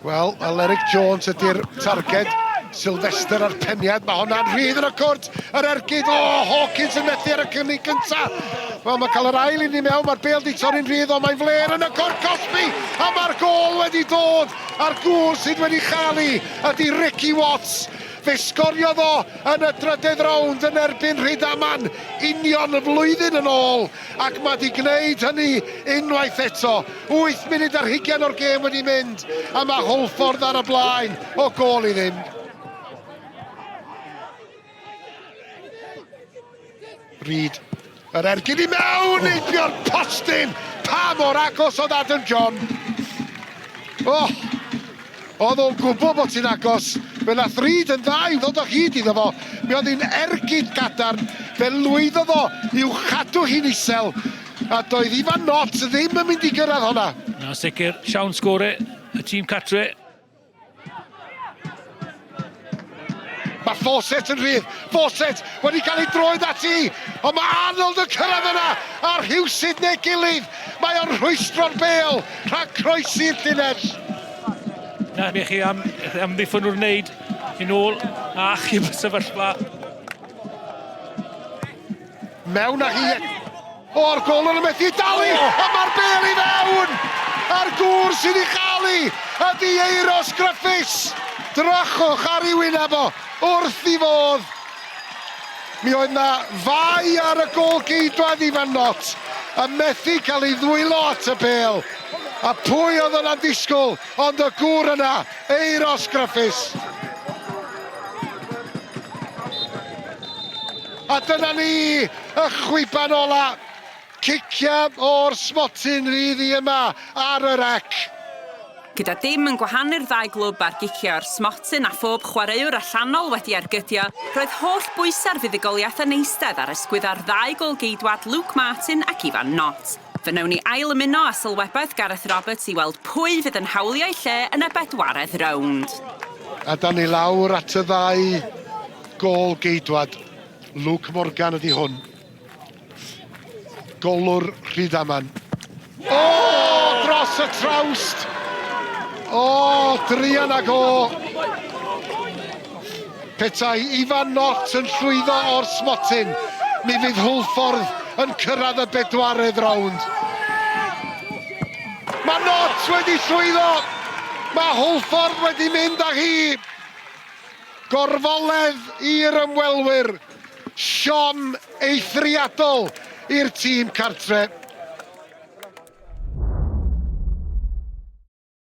Wel, Aleric Jones ydy'r targed. Sylvester ar peniad, mae hwnna'n rhydd yn y cwrt. Yr ergyd, Hawkins yn methu ar y cynnig cyntaf. Wel, mae cael yr ail un i mewn, mae'r bêl di torri'n rhydd, ond mae'n fler yn y cwrt Cosby. A mae'r gol wedi dod a'r gŵr sydd wedi chael ydy Ricky Watts. Fe sgoriodd o yn y drydydd rownd yn erbyn Rhydaman union y flwyddyn yn ôl ac mae wedi gwneud hynny unwaith eto. 8 munud ar 20 o'r gêm wedi mynd a mae Hwlffordd ar y blaen o gol i ddim. Reid, yr ergyd i mewn, eibio'r postyn. Pa mor agos oedd Adam John. Oedd o'n gwybod bod ti'n agos. Fe nath Reid yn dda i'w ddod o hyd iddo fo. Mi oedd hi'n ergyd gadarn. Fe lwyddodd o i'w chadw hi'n isel. A doedd Ifan Not ddim yn mynd i gyrraedd honna. Na sicr, siawn sgore y tîm catre. Mae Fawcett yn rhydd. Fawcett wedi cael ei droed ati. Ond mae Arnold yn cyrraedd yna ar rhywsyd neu gilydd. Mae o'n rhwystro'r bêl rhag croesi'r llinell. Na, mi chi am ddiffyn nhw'n wneud i nôl a chi'n sefyllfa. Mewn ag i... O'r gol yn y methu dalu! A mae'r bêl i fewn! A'r gŵr sydd i chael ydy Euros Griffiths. Drychwch ar ei wyneb o, wrth i fodd. Mi oedd na fai ar y gol geidwad Ifan Not. A methu cael ei ddwylo at y bêl. A pwy oedd yna'n disgwyl, ond y gŵr yna, Euros Griffiths. A dyna ni, y chwipan ola. Cicia o'r smotyn ryddi yma ar y rec. Gyda dim yn gwahanu'r ddau glwb ar gicio o'r smotyn a phob chwaraewr allanol wedi argydio, roedd holl bwysau'r fuddugoliaeth yn eistedd ar ysgwydda'r ddau gol geidwad Luke Martin ac Ifan Not. Fe wnawn ni ail ymuno a sylwebaeth Gareth Roberts i weld pwy fydd yn hawlio'i lle yn y bedwaredd rownd. A da ni lawr at y ddau gol geidwad. Luke Morgan ydi hwn. Golwr Rhydaman. Dros y trawst! Drian ag o! Petai Ifan Not yn llwyddo o'r smotyn, mi fydd Hwlffordd yn cyrraedd y bedwaredd rownd. Mae Not wedi llwyddo! Mae Hwlffordd wedi mynd â hi! Gorfoledd i'r ymwelwyr. Siom eithriadol i'r tîm cartre.